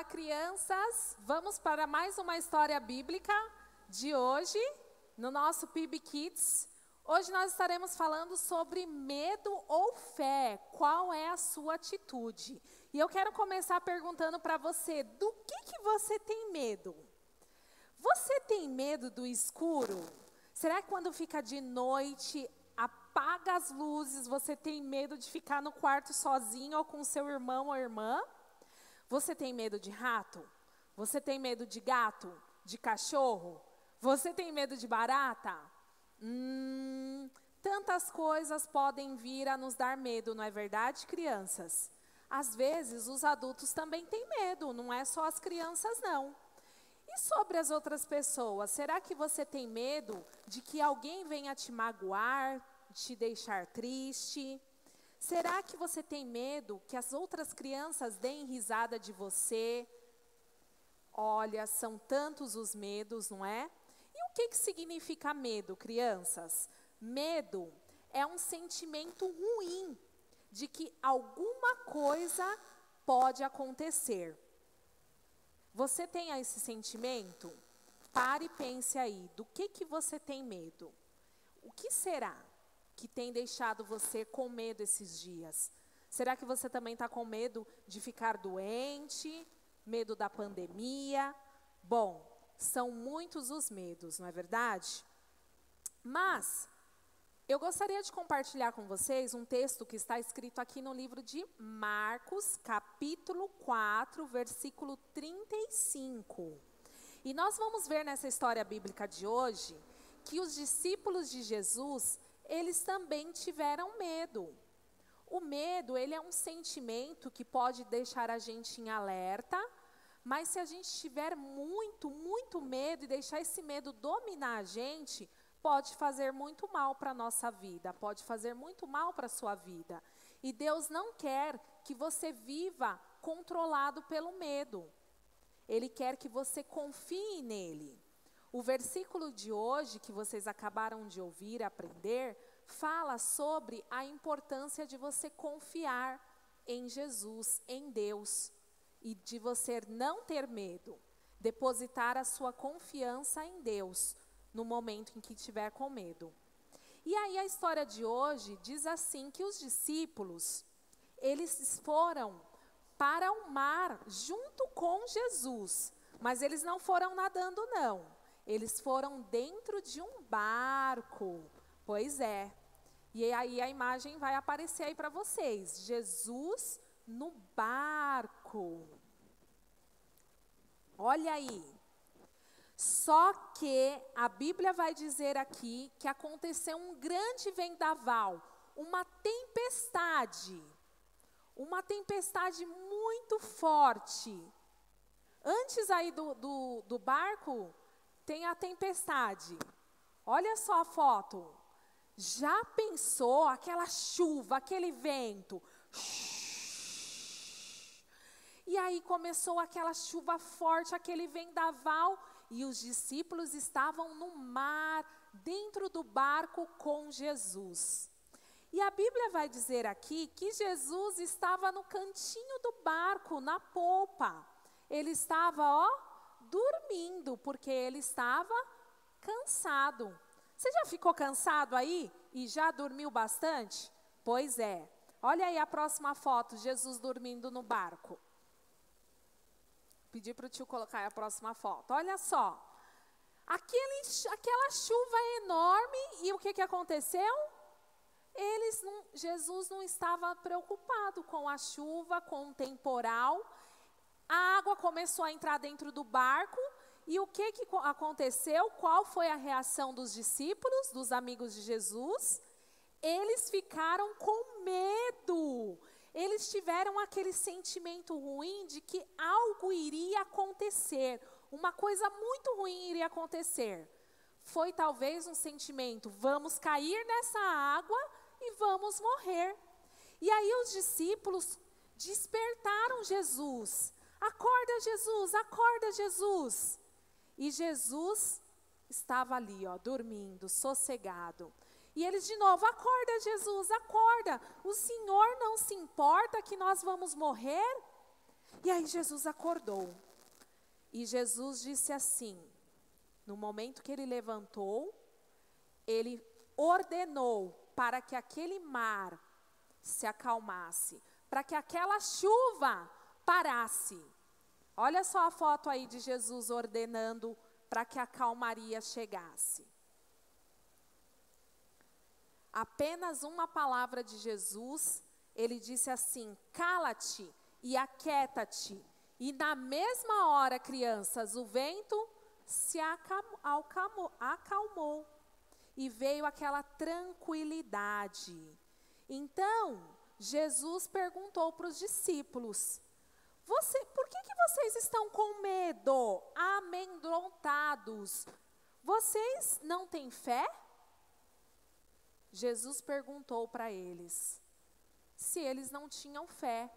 crianças, vamos para mais uma história bíblica de hoje, no nosso PIB Kids. Hoje nós estaremos falando sobre medo ou fé, qual é a sua atitude? E eu quero começar perguntando para você, do que você tem medo? Você tem medo do escuro? Será que quando fica de noite, apaga as luzes, você tem medo de ficar no quarto sozinho ou com seu irmão ou irmã? Você tem medo de rato? Você tem medo de gato? De cachorro? Você tem medo de barata? Tantas coisas podem vir a nos dar medo, não é verdade, crianças? Às vezes, os adultos também têm medo, não é só as crianças, não. E sobre as outras pessoas, será que você tem medo de que alguém venha te magoar, te deixar triste? Será que você tem medo que as outras crianças deem risada de você? Olha, são tantos os medos, não é? E o que significa medo, crianças? Medo é um sentimento ruim de que alguma coisa pode acontecer. Você tem esse sentimento? Pare e pense aí, do que você tem medo? O que será que tem deixado você com medo esses dias? Será que você também está com medo de ficar doente? Medo da pandemia? Bom, são muitos os medos, não é verdade? Mas eu gostaria de compartilhar com vocês um texto que está escrito aqui no livro de Marcos, capítulo 4, versículo 35. E nós vamos ver nessa história bíblica de hoje que os discípulos de Jesus, eles também tiveram medo. O medo, ele é um sentimento que pode deixar a gente em alerta, mas se a gente tiver muito medo e deixar esse medo dominar a gente, pode fazer muito mal para a nossa vida, pode fazer muito mal para a sua vida. E Deus não quer que você viva controlado pelo medo. Ele quer que você confie nele. O versículo de hoje, que vocês acabaram de ouvir, aprender, fala sobre a importância de você confiar em Jesus, em Deus. E de você não ter medo, depositar a sua confiança em Deus no momento em que estiver com medo. E aí a história de hoje diz assim, que os discípulos, eles foram para o mar junto com Jesus, mas eles não foram nadando não, eles foram dentro de um barco, pois é. E aí a imagem vai aparecer aí para vocês, Jesus no barco. Olha aí. Só que a Bíblia vai dizer aqui que aconteceu um grande vendaval, uma tempestade muito forte. Antes aí do barco, tem a tempestade. Olha só a foto. Já pensou aquela chuva, aquele vento? E aí começou aquela chuva forte, aquele vendaval, e os discípulos estavam no mar, dentro do barco com Jesus. E a Bíblia vai dizer aqui que Jesus estava no cantinho do barco, na polpa. Ele estava, dormindo, porque ele estava cansado. Você já ficou cansado aí e já dormiu bastante? Pois é. Olha aí a próxima foto, Jesus dormindo no barco. Pedi para o tio colocar a próxima foto. Olha só. Aquela chuva enorme, e o que aconteceu? Jesus não estava preocupado com a chuva, com o temporal. A água começou a entrar dentro do barco. E o que aconteceu? Qual foi a reação dos discípulos, dos amigos de Jesus? Eles ficaram com medo. Eles tiveram aquele sentimento ruim de que algo iria acontecer. Uma coisa muito ruim iria acontecer. Foi talvez um sentimento, vamos cair nessa água e vamos morrer. E aí os discípulos despertaram Jesus. Acorda, Jesus, acorda, Jesus. E Jesus estava ali, dormindo, sossegado. E eles de novo, acorda, Jesus, acorda. O Senhor não se importa que nós vamos morrer? E aí Jesus acordou. E Jesus disse assim, no momento que ele levantou, ele ordenou para que aquele mar se acalmasse, para que aquela chuva parasse. Olha só a foto aí de Jesus ordenando para que a calmaria chegasse. Apenas uma palavra de Jesus, ele disse assim, cala-te e aquieta-te. E na mesma hora, crianças, o vento se acalmou e veio aquela tranquilidade. Então, Jesus perguntou para os discípulos, por que vocês estão com medo, amedrontados? Vocês não têm fé? Jesus perguntou para eles se eles não tinham fé.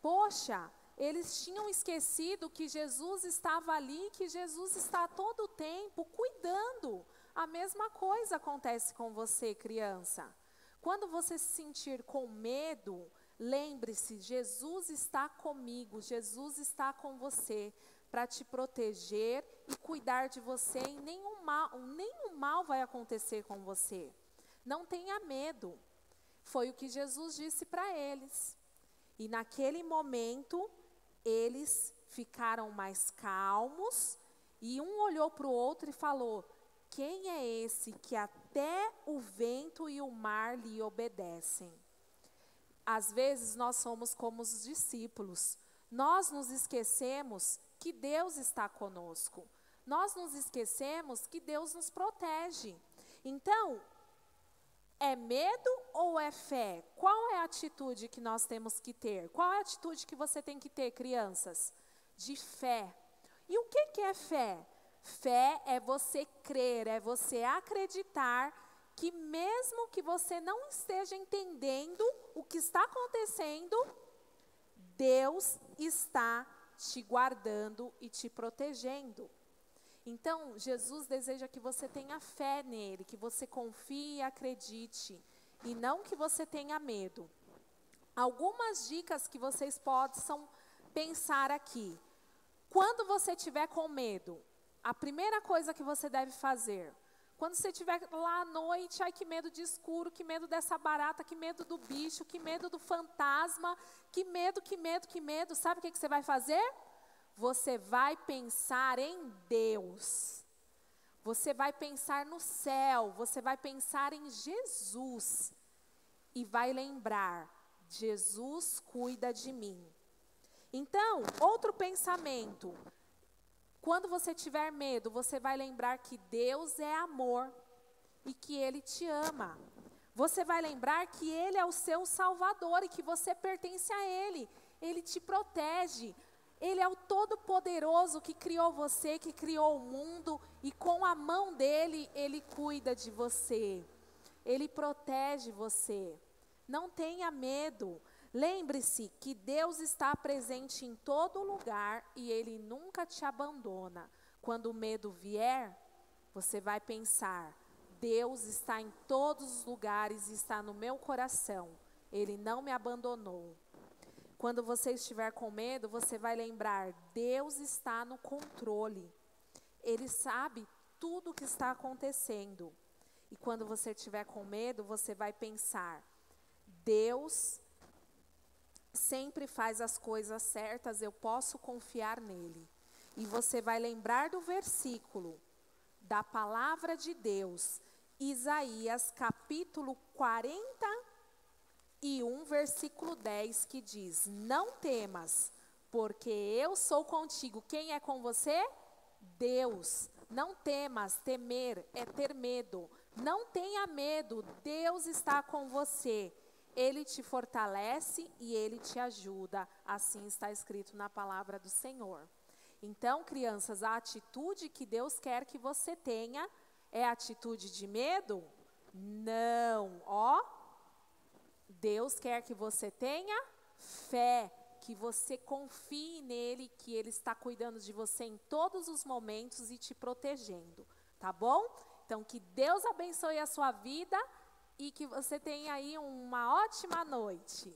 Poxa, eles tinham esquecido que Jesus estava ali, que Jesus está todo o tempo cuidando. A mesma coisa acontece com você, criança. Quando você se sentir com medo, lembre-se, Jesus está comigo, Jesus está com você para te proteger e cuidar de você e nenhum mal vai acontecer com você. Não tenha medo. Foi o que Jesus disse para eles. E naquele momento, eles ficaram mais calmos e um olhou para o outro e falou, quem é esse que até o vento e o mar lhe obedecem? Às vezes nós somos como os discípulos. Nós nos esquecemos que Deus está conosco. Nós nos esquecemos que Deus nos protege. Então, é medo ou é fé? Qual é a atitude que nós temos que ter? Qual é a atitude que você tem que ter, crianças? De fé. E o que é fé? Fé é você crer, é você acreditar que mesmo que você não esteja entendendo o que está acontecendo, Deus está te guardando e te protegendo. Então, Jesus deseja que você tenha fé nele, que você confie e acredite, e não que você tenha medo. Algumas dicas que vocês possam pensar aqui. Quando você estiver com medo, a primeira coisa que você deve fazer, quando você estiver lá à noite, ai que medo de escuro, que medo dessa barata, que medo do bicho, que medo do fantasma, que medo, sabe o que você vai fazer? Você vai pensar em Deus, você vai pensar no céu, você vai pensar em Jesus e vai lembrar, Jesus cuida de mim. Então, outro pensamento, quando você tiver medo, você vai lembrar que Deus é amor e que Ele te ama. Você vai lembrar que Ele é o seu Salvador e que você pertence a Ele, Ele te protege. Ele é o Todo-Poderoso que criou você, que criou o mundo, e com a mão dele, Ele cuida de você. Ele protege você. Não tenha medo. Lembre-se que Deus está presente em todo lugar e Ele nunca te abandona. Quando o medo vier, você vai pensar, Deus está em todos os lugares e está no meu coração. Ele não me abandonou. Quando você estiver com medo, você vai lembrar, Deus está no controle. Ele sabe tudo o que está acontecendo. E quando você estiver com medo, você vai pensar, Deus sempre faz as coisas certas, eu posso confiar nele. E você vai lembrar do versículo, da palavra de Deus, Isaías capítulo 41, versículo 10, que diz, não temas, porque eu sou contigo. Quem é com você? Deus. Não temas, temer é ter medo. Não tenha medo, Deus está com você. Ele te fortalece e Ele te ajuda. Assim está escrito na palavra do Senhor. Então, crianças, a atitude que Deus quer que você tenha é atitude de medo? Não, ó. Deus quer que você tenha fé, que você confie nele, que Ele está cuidando de você em todos os momentos e te protegendo, tá bom? Então, que Deus abençoe a sua vida e que você tenha aí uma ótima noite.